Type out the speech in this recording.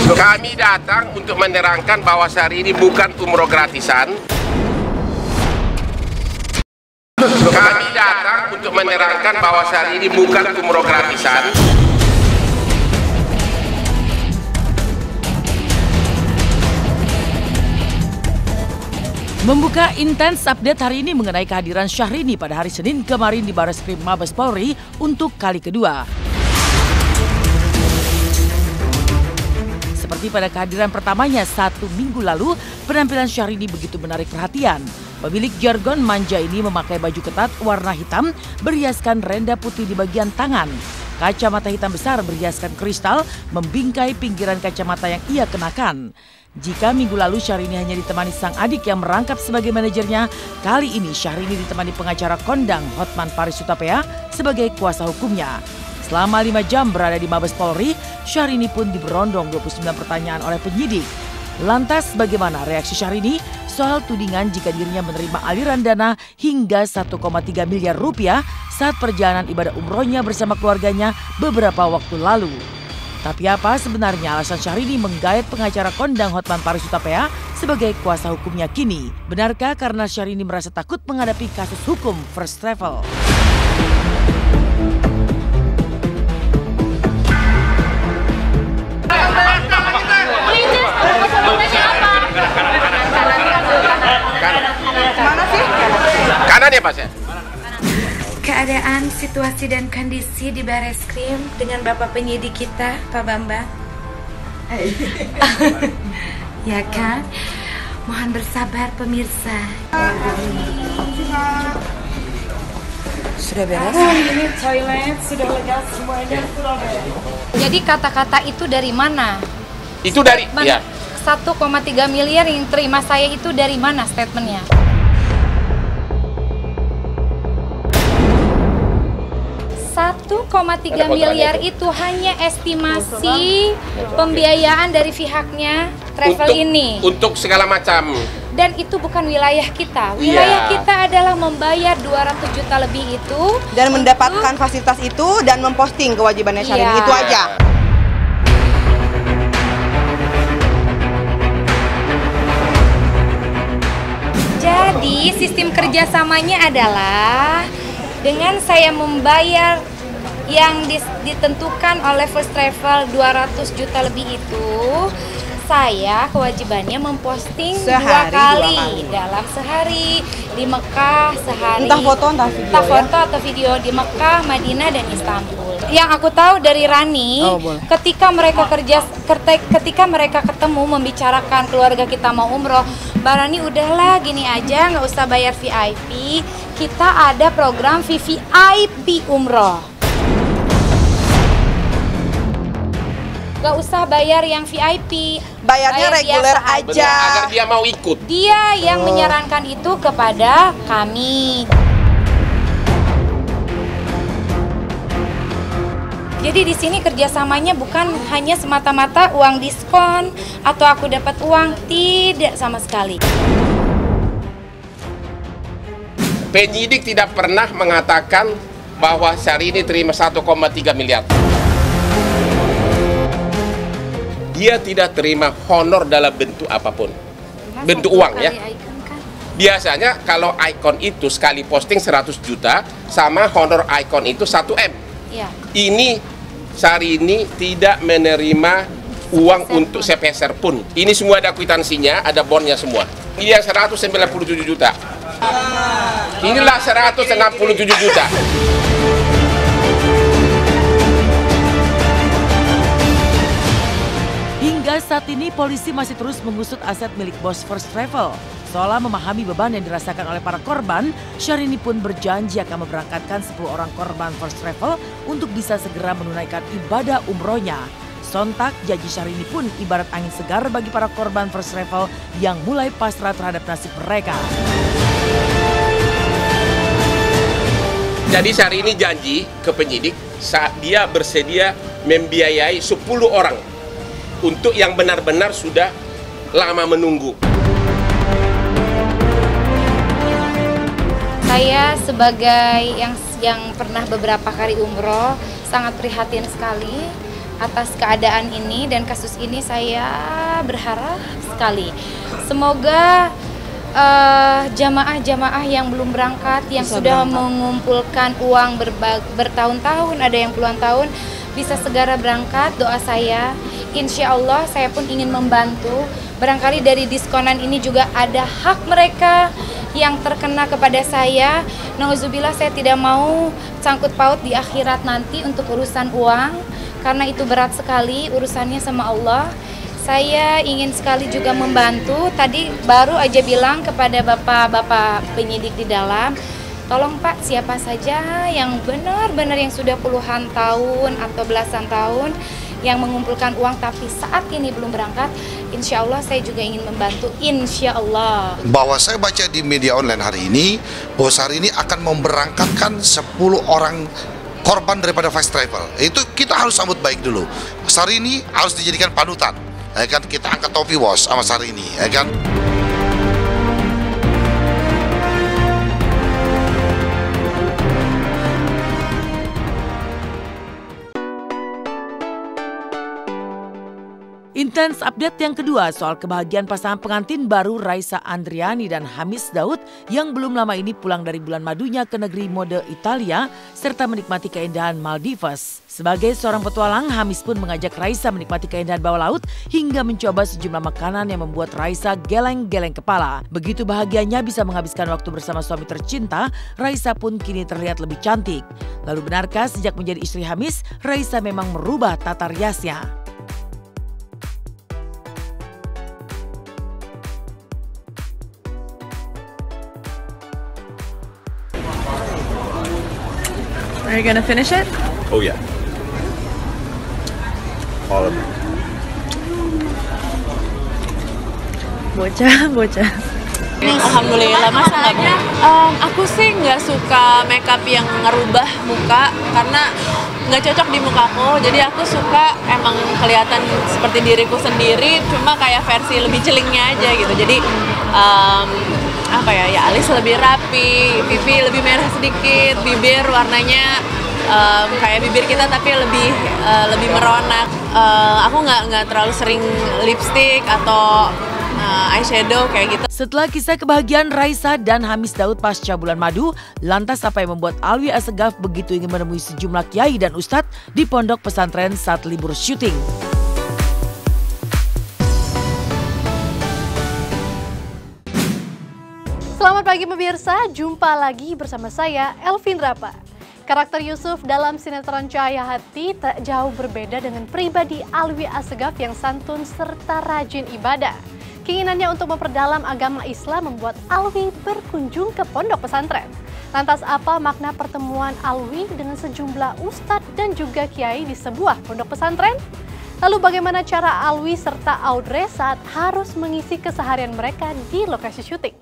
Kami datang untuk menerangkan bahwa hari ini bukan umroh gratisan. Kami datang untuk menerangkan bahwa hari ini bukan umroh gratisan. Membuka intens update hari ini mengenai kehadiran Syahrini pada hari Senin kemarin di Bareskrim Mabes Polri untuk kali kedua. Seperti pada kehadiran pertamanya 1 minggu lalu, penampilan Syahrini begitu menarik perhatian. Pemilik jargon manja ini memakai baju ketat warna hitam berhiaskan renda putih di bagian tangan. Kacamata hitam besar berhiaskan kristal membingkai pinggiran kacamata yang ia kenakan. Jika minggu lalu Syahrini hanya ditemani sang adik yang merangkap sebagai manajernya, kali ini Syahrini ditemani pengacara kondang Hotman Paris Hutapea sebagai kuasa hukumnya. Selama 5 jam berada di Mabes Polri, Syahrini pun diberondong 29 pertanyaan oleh penyidik. Lantas bagaimana reaksi Syahrini soal tudingan jika dirinya menerima aliran dana hingga 1,3 miliar rupiah saat perjalanan ibadah umrohnya bersama keluarganya beberapa waktu lalu? Tapi apa sebenarnya alasan Syahrini menggait pengacara kondang Hotman Paris Hutapea sebagai kuasa hukumnya kini? Benarkah karena Syahrini merasa takut menghadapi kasus hukum first travel? Mana sih? Kanan ya Pak ya? Keadaan, situasi, dan kondisi di Bareskrim dengan Bapak penyidik kita, Pak Bambang. Ya kan? Mohon bersabar pemirsa. Sudah beres? Ini toilet, sudah lega semuanya. Jadi kata-kata itu dari mana? Itu dari ya. 1,3 miliar yang terima saya itu dari mana statementnya? 1,3 miliar itu hanya estimasi pembiayaan dari pihaknya travel ini. Untuk segala macam. Dan itu bukan wilayah kita. Wilayah kita adalah membayar 200 juta lebih itu. Dan mendapatkan fasilitas itu dan memposting kewajibannya Syahrini. Itu aja. Jadi sistem kerjasamanya adalah dengan saya membayar yang ditentukan oleh First Travel 200 juta lebih itu, saya kewajibannya memposting dua kali dalam sehari di Mekah sehari. Entah foto, entah video. Entah foto atau video di Mekah, Madinah, dan Istanbul. Yang aku tahu dari Rani, ketika mereka ketemu membicarakan keluarga kita mau umroh, Mbak Rani udahlah gini aja, nggak usah bayar VIP. Kita ada program VVIP umroh. Gak usah bayar yang VIP, bayarnya reguler aja. Agar dia mau ikut. Dia yang menyarankan itu kepada kami. Jadi di sini kerjasamanya bukan hanya semata-mata uang diskon atau aku dapat uang, tidak sama sekali. Penyidik tidak pernah mengatakan bahwa Syahrini terima 1,3 miliar. Dia tidak terima honor dalam bentuk apapun. Bentuk uang ya. Biasanya kalau icon itu sekali posting 100 juta sama honor icon itu 1M. Ya. Ini Syahrini tidak menerima uang untuk sepeser pun. Ini semua ada kwitansinya, ada bondnya semua. Iya 197 juta. Inilah 167 juta. Hingga saat ini polisi masih terus mengusut aset milik bos First Travel. Seolah memahami beban yang dirasakan oleh para korban, Syahrini pun berjanji akan memberangkatkan 10 orang korban First Travel untuk bisa segera menunaikan ibadah umrohnya. Sontak janji Syahrini pun ibarat angin segar bagi para korban First Travel yang mulai pasrah terhadap nasib mereka. Jadi Syahrini janji ke penyidik saat dia bersedia membiayai 10 orang untuk yang benar-benar sudah lama menunggu. Saya sebagai yang pernah beberapa kali umroh sangat prihatin sekali atas keadaan ini dan kasus ini. Saya berharap sekali semoga jamaah-jamaah yang belum berangkat, yang sudah mengumpulkan uang bertahun-tahun, ada yang puluhan tahun, bisa segera berangkat. Doa saya, insya Allah saya pun ingin membantu. Barangkali dari diskonan ini juga ada hak mereka yang terkena kepada saya. Nauzubillah, saya tidak mau sangkut paut di akhirat nanti untuk urusan uang, karena itu berat sekali urusannya sama Allah. Saya ingin sekali juga membantu. Tadi baru aja bilang kepada bapak-bapak penyidik di dalam, tolong Pak, siapa saja yang benar-benar yang sudah puluhan tahun atau belasan tahun yang mengumpulkan uang tapi saat ini belum berangkat, insya Allah saya juga ingin membantu, insya Allah. Bahwa saya baca di media online hari ini, bahwa hari ini akan memberangkatkan 10 orang korban daripada fast travel. Itu kita harus sambut baik dulu. Hari ini harus dijadikan panutan. Ya kan, kita angkat topi bos sama hari ini, ya kan. Intens update yang kedua soal kebahagiaan pasangan pengantin baru Raisa Andriani dan Hamis Daud yang belum lama ini pulang dari bulan madunya ke negeri mode Italia serta menikmati keindahan Maldives. Sebagai seorang petualang, Hamis pun mengajak Raisa menikmati keindahan bawah laut hingga mencoba sejumlah makanan yang membuat Raisa geleng-geleng kepala. Begitu bahagianya bisa menghabiskan waktu bersama suami tercinta, Raisa pun kini terlihat lebih cantik. Lalu benarkah sejak menjadi istri Hamis, Raisa memang merubah tata riasnya? Are you gonna finish it? Oh yeah. All of it. Bocah. Alhamdulillah, masa nggak mau? Aku sih nggak suka makeup yang ngerubah muka karena nggak cocok di mukaku. Jadi aku suka emang kelihatan seperti diriku sendiri, cuma kayak versi lebih celingnya aja gitu. Jadi alis lebih rapi, pipi lebih merah sedikit, bibir warnanya kayak bibir kita tapi lebih meronak. Aku nggak terlalu sering lipstick atau eyeshadow kayak gitu. Setelah kisah kebahagiaan Raisa dan Hamis Daud pasca bulan madu, lantas apa yang membuat Alwi Assegaf begitu ingin menemui sejumlah kiai dan ustadz di pondok pesantren saat libur syuting? Selamat pagi pemirsa, jumpa lagi bersama saya Elvin Rapa. Karakter Yusuf dalam sinetron Cahaya Hati tak jauh berbeda dengan pribadi Alwi Assegaf yang santun serta rajin ibadah. Keinginannya untuk memperdalam agama Islam membuat Alwi berkunjung ke pondok pesantren. Lantas apa makna pertemuan Alwi dengan sejumlah ustadz dan juga kiai di sebuah pondok pesantren? Lalu bagaimana cara Alwi serta Audrey saat harus mengisi keseharian mereka di lokasi syuting?